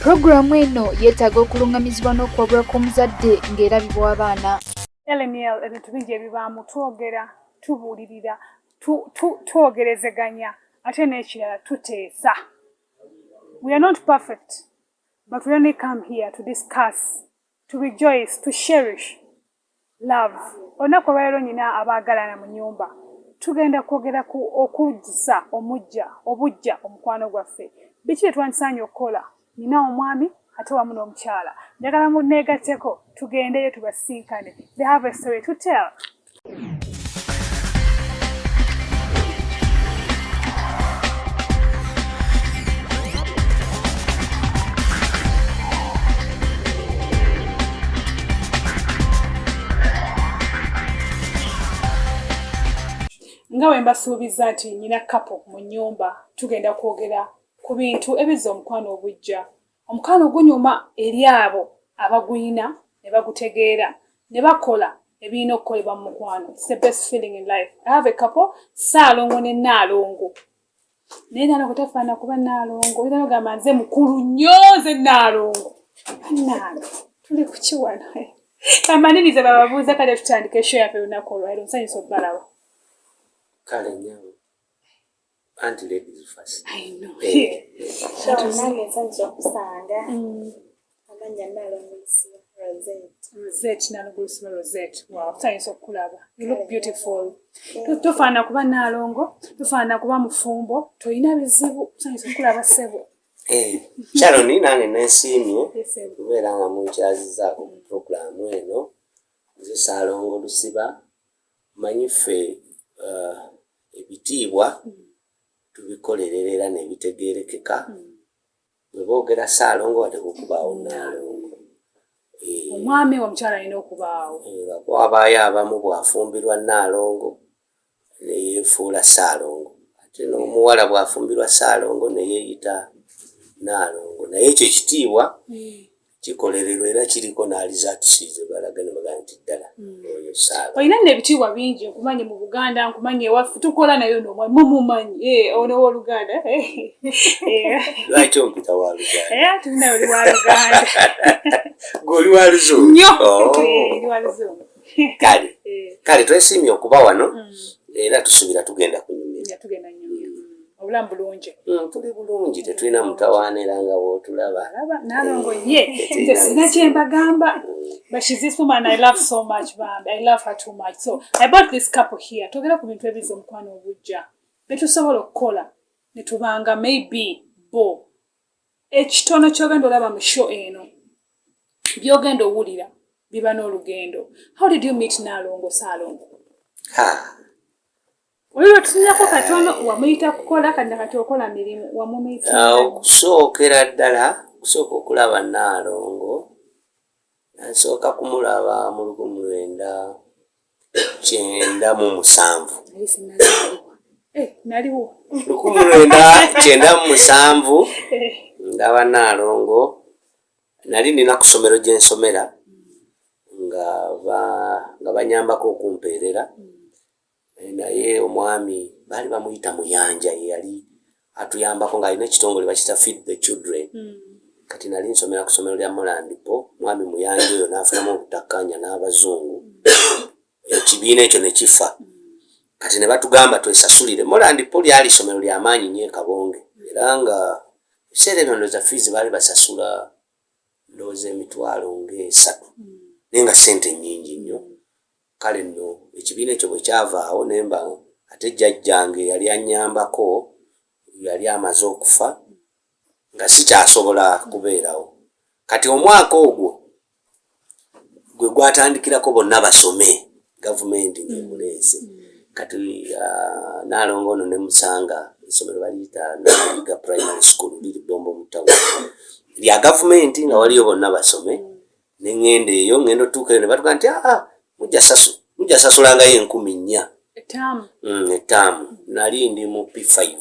Programu eno yeetaaga okulungamizibwa n'okwabula kw'omuzadde ng'erabibwa abaana. LNL ebintu bingi ebibaamu twogera, tubuulirira, twogerezeganya ate n'ekirala tuteesa. We are not perfect, but we only come here to discuss, to rejoice, to cherish love. Olunaku olwaleero nnyina abaagalana mu nnyumba. Tugenda kwogera ku okuza obujja omukwano gwaffe. Biki bye twandisaanye okukola? Nina omwami ate wamu n'omukyala. Njagala munneegatteko tugendeyo tubasinkane. They have a story to tell. Nga bwe mbasuubiza nti nnyina kapo mu nnyumba tugenda kwogera ku bintu ebizza omukwano obujja. Omukwano gunyuma eri abo abaguyina ne bagutegeera ne bakola ebirina okukolebwa mu mukwano. It's the best feeling in life. I have a couple, Ssaalongo ne Nnaalongo. Naye Nnaalongo tafaana kuba Nnaalongo. Oyinza n'ogamba nze mukulu nnyo nze Nnaalongo. Bannange tuli ku ki wano? Amaniriza bababuuza kale tutandika esho yaffe olunaku olwaleero. Nsanyusa okubalaba. Kale nyawo. Auntie ladies first. I know. Nange nsanyusa okusanga. Amanya Nnaalongo Rosette, Nnaalongo Rosette. Wow, nsanyusa okukulaba. You look beautiful. Tofaana kuba Nnaalongo, tofaana kuba mufumbo, toyina bizibu. Nsanyusa okukulaba ssebo. Sharon nange nesiimye kubeera nga munkyazizaako ku puroguramu eno. Nze Ssaalongo Lusiba manyi ffe ebitiibwa tubikolerera era nebitegeerekeka. Bwe boogera Ssaalongo wadde kukubaawo Nnaalongo. Omwami omukyala alina okubaawo. Wabaayo abamu bwafumbirwa Nnaalongo ne yeefuula Ssaalongo. Ate n'omuwala bwafumbirwa Ssaalongo ne yeeyita Nnaalongo. Naye ekyo ekitiibwa kikolererwa era kiriko n'alizatisiize balaga ne bagamba nti ddala oyo Ssaalongo. Olina nno ebitiibwa bingi nkumanyi mu Buganda, nkumanyi ewaffe tukola nayo n'omwami mumumanyi. Ono w'Oluganda. Lwaki ompita wa Luganda? Tulina oli wa Luganda. Gwe oli wa Luzungu? Nnyo. Oli wa Luzungu. Kale twesiimye okuba wano era tusuubira tugenda kunyumira. Tugenda nyumira. Obulamu bulungi. Tuli bulungi tetulina mutawaanira nga bw'otulaba. Nnaalongo ye. Nze sina kye mbagamba. But she's this woman I love so much, man. I love her too much. So I brought this couple here. Togera ku bintu ebizza omukwano obujja. Betusobola okukola ne tubanga maybe bo. Ekitono ky'ogenda olaba mu show eno. By'ogenda owulira biba n'olugendo. How did you meet Nnaalongo Ssaalongo? Olwo tusinyako katono wamuyita kukola kati okola mirimu wamumuyita. Okusookera ddala kusooka okulaba Nnaalongo. Nasooka kumulaba mu 1997. Naliwo. 1997 ndaba Nnaalongo. Nali nina ku ssomero gye nsomera nga banyambako okumpeerera. Naye omwami baali bamuyita Muyanja yali atuyambako ng'alina ekitongole bakita Feed the Children. Kati nali nsomera ku ssomero lya Molandipo. Mwami Muyanja oyo n'afunamu okutakkaanya n'Abazungu. Ekibiina ekyo ne kifa. Kati ne batugamba twesasulire. Molandipo lyali ssomero ly'amaanyi nnyo e Kabonge. Era nga ebiseera ebyo ndowooza fees baali basasula ndowooza emitwalo nga 3. Naye nga ssente nnyingi nnyo. Kale nno ekibiina ekyo bwe kyavaawo nemba ate jjajjange yali annyambako yali amaze okufa nga sikyasobola kubeerawo. Kati omwaka ogwo gwe gwatandikirako bonna basome gavumenti nemuleese. Kati Nnaalongo ono ne musanga essomero baliyita Naliga Primary School liri Bombo mu town. Lya gavumenti nga waliyo bonna basome. Ne ŋŋenda eyo ŋŋenda otuuka eyo ne batuga nti mujja sasulangayo 10,000. Ettaamu. Nali ndi mu P5.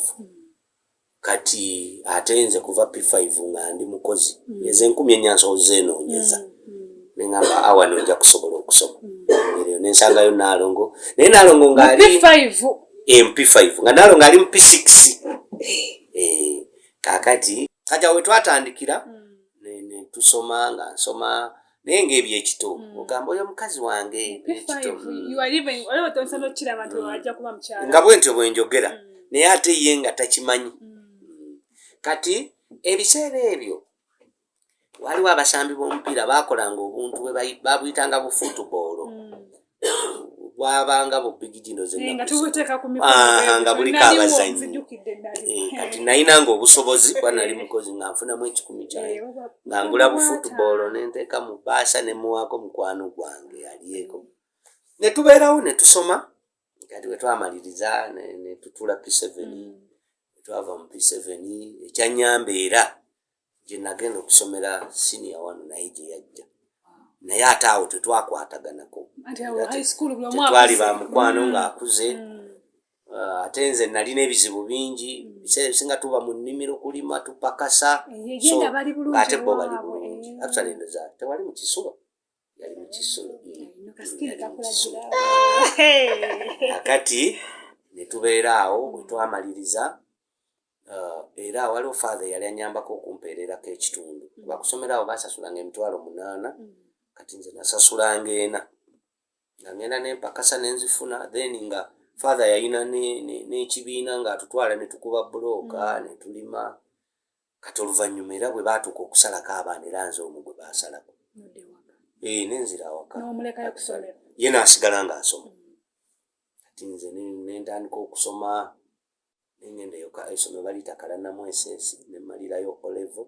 Kati ate nze kuva P5 nga ndi mukozi. Ezo 10,000 nsoze enoonyeza. Ne ngamba awa nojja kusobola okusoma. Eyo ne nsangayo Nnaalongo. Naye Nnaalongo ng'ali P5 nga Nnaalongo ali mu P6. Kaakati kati awo we twatandikira tusoma nga nsoma naye ng'ebyo ekito ogamba oyo mukazi wange nga bwentyo bwenjogera naye ate ye nga takimanyi. Kati ebiseera ebyo waliwo abasambi b'omupiira baakolanga obuntu babuyitanga bu football bwabanga bubigijino nga buliko abazanyi. Kati nayinanga obusobozi kuba nali mukozi nga nfunamu 10 kyange nga ngula bu football nenteeka mu bbaasa ne muwaako mukwano gwange alieko ne tubeerawo ne tusoma. Kati bwe twamaliriza ne tutula P7 twava mu P7 ekyanyamba era gye nagenda okusomera senior wano naye gye yajja naye ate awo tetwakwataganako tetwali ba mukwano ng'akuze. Ate nze nalina ebizibu bingi biseera ebisinga tuba mu nnimiro kulima tupakasa ate bo bali bulungi. Actually ndoza tewali mu Kisulo yali mu Kisulo. Akati ne tubeera awo bwe twamaliriza era waliwo father yali anyambako okumpeererako ekitundu bakusomera awo basasulanga 8,000 kati nze nasasulanga 4 nga ngenda nempakasa nenzifuna then nga father yalina n'ekibiina ng'atutwala ne tukuba bulooka ne tulima. Kati oluvannyuma era bwe baatuuka okusalako abaana era nze omwo gwe baasalako nenzira awaka ye n'asigala ng'asoma. Kati nze nentandika okusoma nengendayo esomero baliyita Kalanamwesesi ne mmalirayo O-level.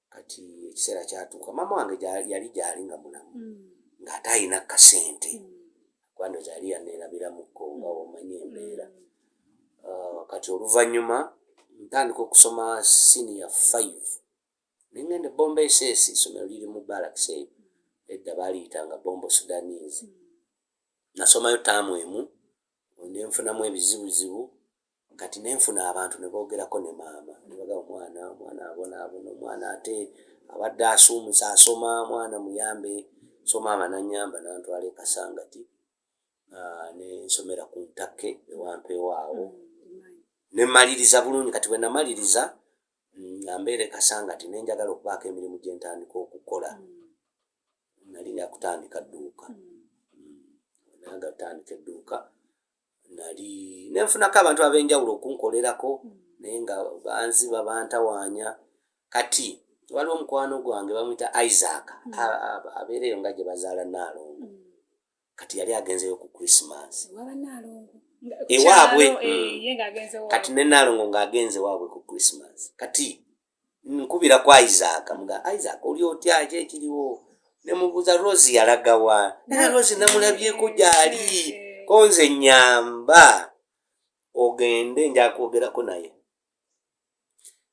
Kati ekiseera kyatuuka mama wange yali gyali nga mulamu ng'ate ayina kasente kwandoza yali yaneerabiramuko nga omanyi embeera. Kati oluvannyuma ntandika okusoma senior 5 nengenda Bombo SS isomero liri mu Barracks edda baliyitanga Bombo Sudanese. Nasomayo taamu emu nenfunamu ebizibuzibu. Kati nenfuna abantu ne boogerako ne maama ne bagamba omwana abonaabona omwana ate abadde asuumusa asoma mwana muyambe. So maama nanyamba nantwala e Kasangati nensomera ku Ntake ewampeewaawo ne mmaliriza bulungi. Kati bwe namaliriza nga mbeera e Kasangati nenjagala okubaako emirimu gye ntandika okukola. Nali nja kutandika dduuka nanga kutandika edduuka nali nenfunako abantu ab'enjawulo okunkolerako naye nga banziba bantawaanya. Kati waliwo omukwano gwange bamuyita Isaac abeereyo nga gye bazaala Naalongo. Kati yali agenzeyo ku Christmas ewaabwe. Kati ne Naalongo ng'agenze waabwe ku Christmas. Kati nkubira kwa Isaac mga Isaac oli otya ki ekiriwo ne mubuuza Rosie yalagawa naye Rosie namulabyeko gyali konze nyamba ogende nja kwogerako naye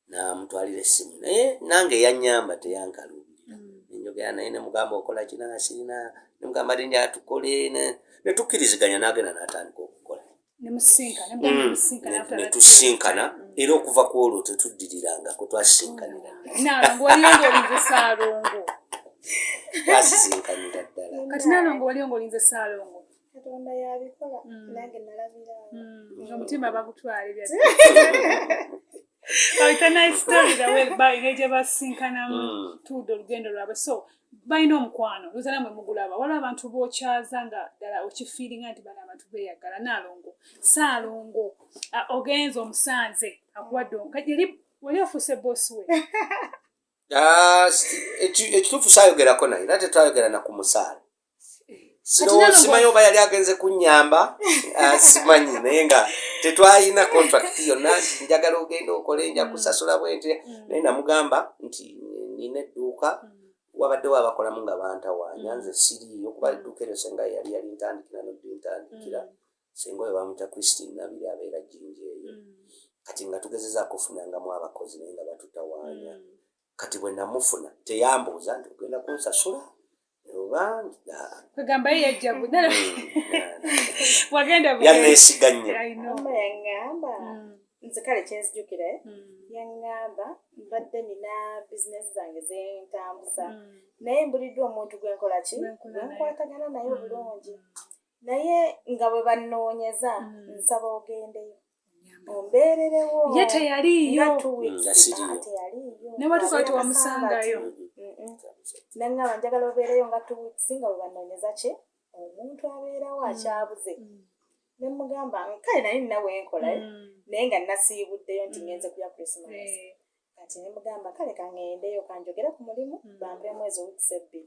namutwalira essimu naye nange yanyamba teyankalubira njogera naye ne mugamba okola kina sirina ne mugamba ati nja tukole ne tukkiriziganya n'agenda n'atandika okukola ne tusinkana era okuva ku olwo tetuddirirangako twasinkanira twasisinkanira ddala. Kati Naalongo wali ng'olinze Ssaalongo Katonda yabikola nange nalabirawo omutima bagutwalira kawita nice story gye basinkanamu tudde olugendo lwabwe. So balina omukwano luza namwe mugulaba waliwo abantu bookyaza nga ddala okifiiringa nti bano abantu beeyagala. Naalongo Ssaalongo ogenza omusanze akuwadde wali ofuuse boosi we ekituufu saayogerako naye era tetwayogera na ku musaala. Simanyi oba yali agenze kunnyamba simanyi naye nga tetwalina contract yonna njagala ogenda okole nja kusasula bwenti naye namugamba nti nina edduuka wabaddewo abakolamu nga bantawaanya nze siriiyo kuba edduuka eryo senga yali ntandikira nodintandikira senga oyo bamuyita Christine Nabiri abeera Jinja eyo. Kati nga tugezezaako ofunangamu abakozi naye nga batutawaanya. Kati bwe namufuna teyambuuza nti ogenda kunsasula oba kagamba ye yajjabu wagenda yaneesiganye. mama yaŋŋamba nze kale kyenzijukira yaŋŋamba mbadde nina bizinesi zange zentambuza naye mbuliddwa omuntu gwenkola ki gwenkwatagana naye obulungi naye nga bwe bannoonyeza nsaba ogendeyo ombeererewo ye teyaliiyo teyaliiyo ne batuka tewamusangayo nangaba njagala obeereyo nga 2 weeks nga bwe banoonyeza ki omuntu abeerawo akyabuze ne mugamba kale naye ninawe enkola naye nga nasiibuddeyo nti ngenze kuya Christmas kati ne mugamba kale kangendeyo kanjogere ku mulimu bampe mwezi weeks 2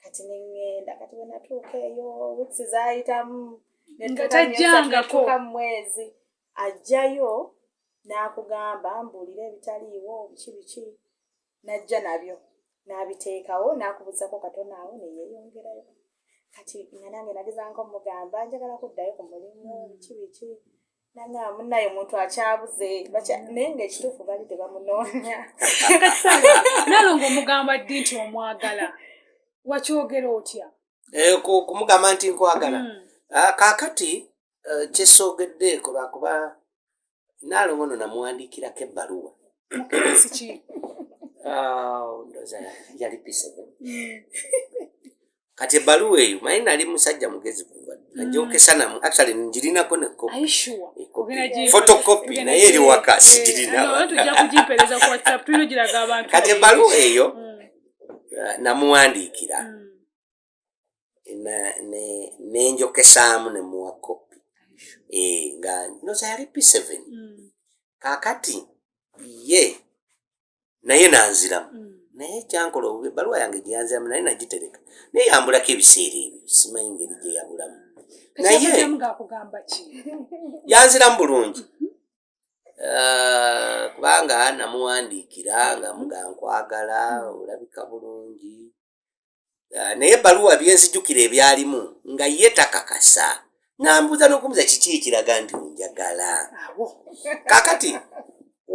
kati nengenda kati bwe natuuka eyo weeks zaayitamu netuka mwezi ajjayo n'akugamba mbuulira ebitaliiwo biki najja nabyo n'abiteekawo n'akubuzako katono awo neyeeyongerayo kati nga nange nagezanko mugamba njagala kuddayo ku mulimu biki nangamba munnaye omuntu akyabuze naye ng'ekituufu bali tebamunoonya nalongo omugamba ddi nti omwagala wakyogera otya kumugamba nti nkwagala kaakati kyesoogeddeeko lwakuba naalongo no namuwandiikirako ebbaluwa mukirasi ki ndoza yali P7 kati ebbaluwa eyo maye nali musajja mugezi kuva najokesa namu actually njirinako photocopy naye eri waka sigirina kati ebbaluwa eyo namuwandiikira nenjokesaamu nemuwa kopi nga ndoza yali P7 kaakati ye naye nanziramu naye kyankola ebbaluwa yange gyeyanziramu naye nagitereka naye yambulako ebiseera ebyo simanyi ngeri gye yabulamu naye yanziramu bulungi kubanga namuwandiikira nga muga nkwagala olabika bulungi naye ebbaluwa byenzijukira ebyalimu nga ye takakasa nambuuza n'okumuza kiki ekiraga nti njagala kaakati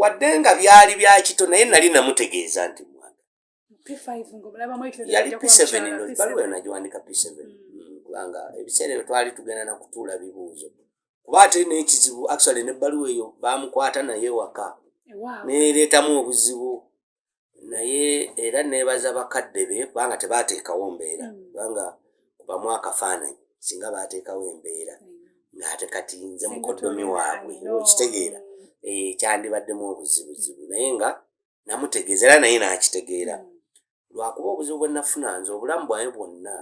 wadde nga byali bya kito naye nali namutegeeza nti yali P7 no ebbaluwa yo nagiwandika P7 kubanga ebiseera ebyo twali tugenda nakutuula bibuuzo kuba ate n'ekizibu actually n'ebbaluwa eyo bamukwata naye waka neereetamu obuzibu naye era neebaza bakadde be kubanga tebaateekawo mbeera kubanga kubamu akafaananyi singa baateekawo embeera ng'ate kati nze mukoddomi waabwe okitegeera kyandibaddemu obuzibuzibu naye nga namutegeeza era naye n'akitegeera lwakuba obuzibu bwe nafuna nze obulamu bwange bwonna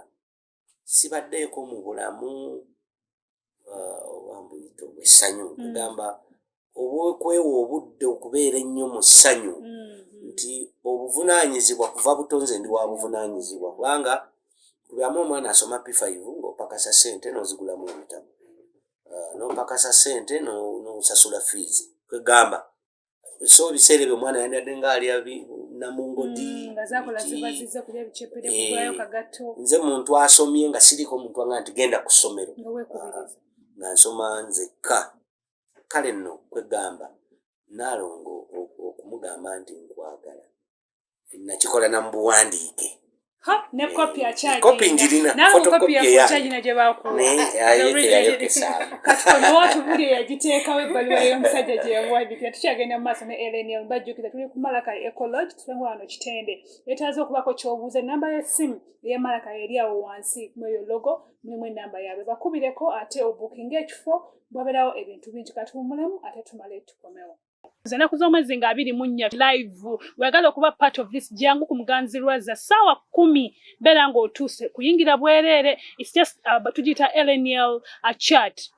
sibaddeeko mu bulamu obwambuyita obw'essanyu kugamba obw'okwewa obudde okubeera ennyo mu ssanyu nti obuvunaanyizibwa kuva buto nze ndi wa buvunaanyizibwa kubanga kubyamu omwana asoma P5 ng'opakasa ssente n'ozigulamu ebitabo n'opakasa ssente n'osasula fees kwegamba so ebiseera ebyo omwana yandadde ng'ali namungodi nze muntu asomye nga siriko muntu wanga nti genda ku ssomero nga nsoma nzekka kale nno kwegamba naalongo okumugamba nti nkwagala nakikola namubuwandiike ne kopi kopi njirina photocopy yayokesaamu yagiteekawo ebbaluwa y'omusajja gye yamuwandiikira tukyagenda mu maaso ne LNL mbajjukiza tuli ku Malaka Ecology tusenga wano Kitende yeetaaze okubako ky'obuuza ennamba y'essimu eya Malaka eri awo wansi mweyo logo mulimu ennamba yaabwe bakubireko ate obukinga ekifo bwabeerawo ebintu bingi katuwumulemu ate tumale tukomewo Enaku z'omwezi nga 24 live wegala okuba part of this jangu ku Muganzirwaza ssaawa 10 beera ng'otuuse kuyingira bwereere it's just tugiyita LNL chat